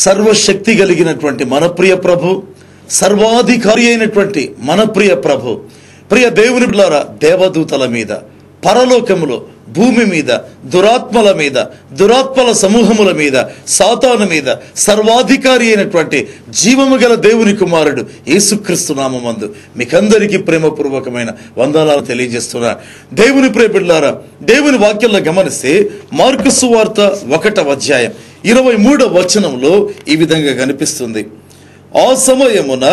సర్వశక్తి కలిగినటువంటి మన ప్రియ ప్రభు, సర్వాధికారి అయినటువంటి మన ప్రియ ప్రభు, ప్రియ దేవుని బిడ్డలారా, దేవదూతల మీద, పరలోకములో, భూమి మీద, దురాత్మల మీద, దురాత్మల సమూహముల మీద, సాతాను మీద సర్వాధికారి అయినటువంటి జీవము గల దేవుని కుమారుడు యేసుక్రీస్తు నామమందు మీకందరికీ ప్రేమపూర్వకమైన వందనాలు తెలియజేస్తున్నా. దేవుని ప్రియ బిడ్డలారా, దేవుని వాక్యంలో గమనిస్తే మార్కు సువార్త 1వ అధ్యాయం 23వ వచనంలో ఈ విధంగా కనిపిస్తుంది. ఆ సమయమున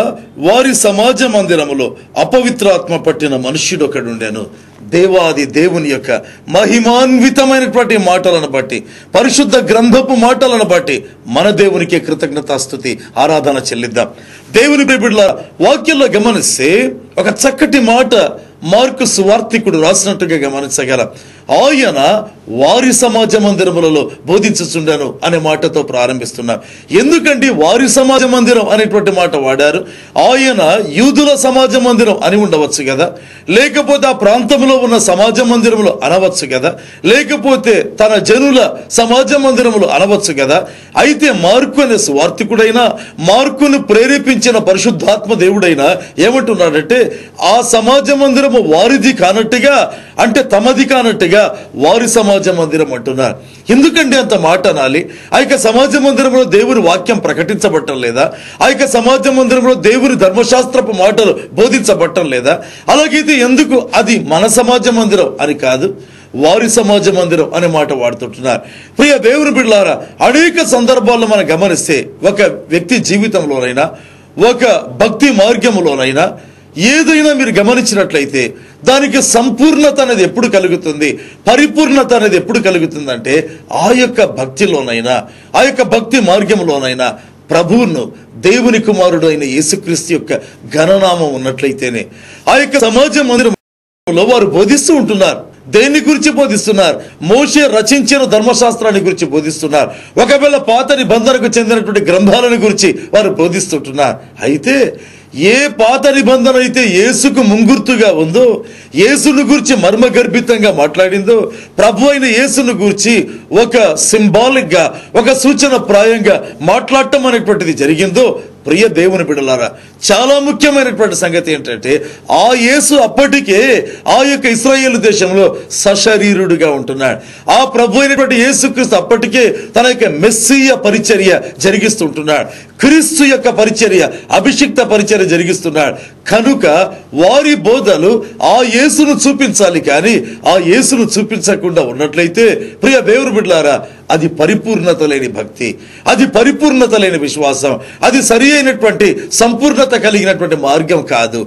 వారి సమాజ మందిరములో అపవిత్రాత్మ పట్టిన మనుష్యుడు ఒకడుండెను. దేవాది దేవుని యొక్క మహిమాన్వితమైనటువంటి మాటలను బట్టి, పరిశుద్ధ గ్రంథపు మాటలను బట్టి మన దేవునికి కృతజ్ఞతాస్తుతి ఆరాధన చెల్లిద్దాం. దేవుని బిడ్డలారా, వాక్యంలో గమనిస్తే ఒక చక్కటి మాట మార్కు సువార్తికుడు రాసినట్టుగా గమనించగలం. ఆయన వారి సమాజ మందిరములలో బోధించుచుండెను అనే మాటతో ప్రారంభిస్తున్నారు. ఎందుకంటే వారి సమాజ మందిరం అనేటువంటి మాట వాడారు. ఆయన యూదుల సమాజ మందిరం అని ఉండవచ్చు కదా, లేకపోతే ఆ ప్రాంతంలో ఉన్న సమాజ మందిరములు అనవచ్చు కదా, లేకపోతే తన జనుల సమాజ మందిరములు అనవచ్చు కదా. అయితే మార్కు అనే సువార్తికుడైనా, మార్కును ప్రేరేపించిన పరిశుద్ధాత్మ దేవుడైనా ఏమంటున్నాడంటే, ఆ సమాజ మందిరము వారిది కానట్టుగా, అంటే తమది కానట్టుగా వారి సమాజ మందిరం అంటున్నారు. ఎందుకంటే అంత మాట అనాలి? ఆ యొక్క సమాజ మందిరంలో దేవుని వాక్యం ప్రకటించబట్టం లేదా? ఆ యొక్క సమాజ మందిరంలో దేవుని ధర్మశాస్త్రపు మాటలు బోధించబట్టం లేదా? అలాగైతే ఎందుకు అది మన సమాజ మందిరం అని కాదు, వారి సమాజ మందిరం అనే మాట వాడుతుంటున్నారు. ప్రియ దేవుని బిడ్డలారా, అనేక సందర్భాల్లో మనం గమనిస్తే ఒక వ్యక్తి జీవితంలోనైనా, ఒక భక్తి మార్గంలోనైనా ఏదైనా మీరు గమనించినట్లయితే దానికి సంపూర్ణత అనేది ఎప్పుడు కలుగుతుంది, పరిపూర్ణత అనేది ఎప్పుడు కలుగుతుందంటే ఆ యొక్క భక్తిలోనైనా, ఆ యొక్క భక్తి మార్గంలోనైనా ప్రభువును, దేవుని కుమారుడు అయిన యేసుక్రీస్తు యొక్క ఘననామం ఉన్నట్లయితేనే. ఆ యొక్క సమాజ మందిరంలో వారు బోధిస్తూ ఉంటున్నారు. దేన్ని గురించి బోధిస్తున్నారు? మోషే రచించిన ధర్మశాస్త్రాన్ని గురించి బోధిస్తున్నారు. ఒకవేళ పాత నిబంధనకు చెందినటువంటి గ్రంథాలను గురించి వారు బోధిస్తుంటున్నారు. అయితే ఏ పాత నిబంధన అయితే యేసుకు ముంగుర్తుగా ఉందో, యేసును గురించి మర్మగర్భితంగా మాట్లాడిందో, ప్రభు అయిన యేసును గురించి ఒక సింబాలిక్ గా, ఒక సూచన ప్రాయంగా మాట్లాడటం అనేటువంటిది జరిగిందో, ప్రియ దేవుని బిడ్డలారా, చాలా ముఖ్యమైనటువంటి సంగతి ఏంటంటే ఆ యేసు అప్పటికే ఆ యొక్క ఇశ్రాయేలు దేశంలో సశరీరుడుగా ఉంటున్నాడు. ఆ ప్రభు అయినటువంటి యేసుక్రీస్తు అప్పటికే తన యొక్క మెస్సీయ పరిచర్య జరిగిస్తుంటున్నాడు. క్రీస్తు యొక్క పరిచర్య, అభిషిక్త పరిచర్య జరిగిస్తున్నాడు. కనుక వారి బోధలు ఆ యేసును చూపించాలి, కానీ ఆ యేసును చూపించకుండా ఉన్నట్లయితే ప్రియ దేవుని బిడ్డలారా, అది పరిపూర్ణత లేని భక్తి, అది పరిపూర్ణత లేని విశ్వాసం, అది సరి అయినటువంటి సంపూర్ణత కలిగినటువంటి మార్గం కాదు.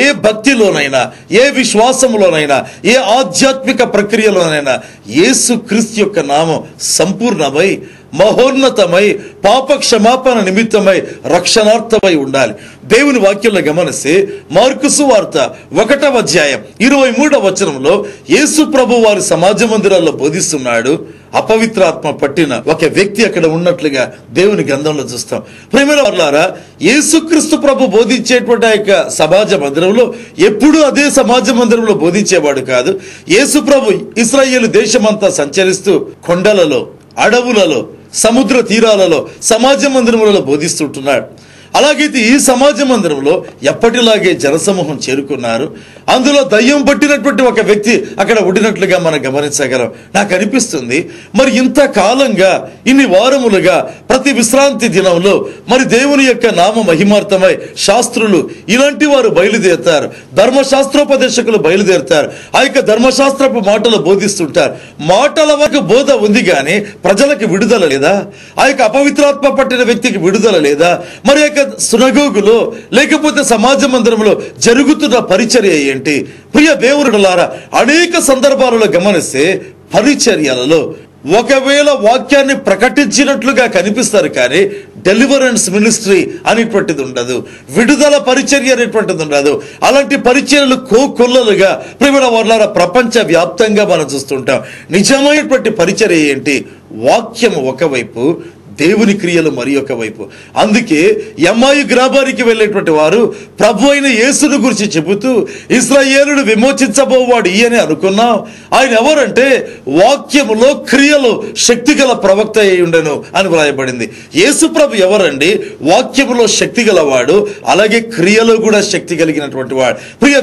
ఏ భక్తిలోనైనా, ఏ విశ్వాసంలోనైనా, ఏ ఆధ్యాత్మిక ప్రక్రియలోనైనా యేసు క్రీస్తు యొక్క నామం సంపూర్ణమై, మహోన్నతమై, పాప క్షమాపణ నిమిత్తమై, రక్షణార్థమై ఉండాలి. దేవుని వాక్యంలో గమనిస్తే మార్కు సువార్త 1వ అధ్యాయం 23వ వచనంలో యేసు ప్రభు వారి సమాజ మందిరాల్లో బోధిస్తున్నాడు. అపవిత్రాత్మ పట్టిన ఒక వ్యక్తి అక్కడ ఉన్నట్లుగా దేవుని గ్రంథంలో చూస్తాం. ప్రియమైన వారలారా, యేసుక్రీస్తు ప్రభు బోధించేటువంటి ఆ యొక్క సమాజ మందిరంలో ఎప్పుడూ అదే సమాజ మందిరంలో బోధించేవాడు కాదు. యేసు ప్రభు ఇశ్రాయేలు దేశమంతా సంచరిస్తూ కొండలలో, అడవులలో, సముద్ర తీరాలలో, సమాజ మందిరములలో బోధిస్తుంటున్నాడు. అలాగైతే ఈ సమాజ మందిరంలో ఎప్పటిలాగే జనసమూహం చేరుకున్నారు. అందులో దయ్యం పట్టినటువంటి ఒక వ్యక్తి అక్కడ ఉండినట్లుగా మనం గమనించగలం. నాకు అనిపిస్తుంది, మరి ఇంతకాలంగా, ఇన్ని వారములుగా ప్రతి విశ్రాంతి దినంలో మరి దేవుని యొక్క నామ మహిమార్థమై శాస్త్రులు ఇలాంటి వారు బయలుదేరుతారు, ధర్మశాస్త్రోపదేశకులు బయలుదేరుతారు, ఆ యొక్క ధర్మశాస్త్రపు మాటలు బోధిస్తుంటారు. మాటల వరకు బోధ ఉంది, కానీ ప్రజలకు విడుదల లేదా? ఆ యొక్క అపవిత్రాత్మ పట్టిన వ్యక్తికి విడుదల లేదా? మరి యొక్క సునగోగులో లేకపోతే సమాజ మందిరంలో జరుగుతున్న పరిచర్య ఏంటి? ప్రియ దేవుడులారా, అనేక సందర్భాలలో గమనిస్తే పరిచర్యలలో ఒకవేళ వాక్యాన్ని ప్రకటించినట్లుగా కనిపిస్తారు, కానీ డెలివరెన్స్ మినిస్ట్రీ అనేటువంటిది ఉండదు, విడుదల పరిచర్య అనేటువంటిది ఉండదు. అలాంటి పరిచర్యలు కోకొల్లలుగా ప్రియమైన వారలారా ప్రపంచ వ్యాప్తంగా మనం చూస్తుంటాం. నిజమైనటువంటి పరిచర్య ఏంటి? వాక్యం ఒకవైపు, దేవుని క్రియలు మరి ఒక వైపు. అందుకే యమ్మాయి గ్రామానికి వెళ్ళేటువంటి వారు ప్రభు అయిన యేసును గురించి చెబుతూ ఇశ్రాయేలును విమోచించబోవాడు ఈయనే అనుకున్నాం. ఆయన ఎవరంటే వాక్యములో క్రియలు శక్తి గల ప్రవక్త అయి ఉండెను అని వ్రాయబడింది. యేసు ప్రభు ఎవరండి? వాక్యములో శక్తి గలవాడు, అలాగే క్రియలో కూడా శక్తి కలిగినటువంటి వాడు. ప్రియ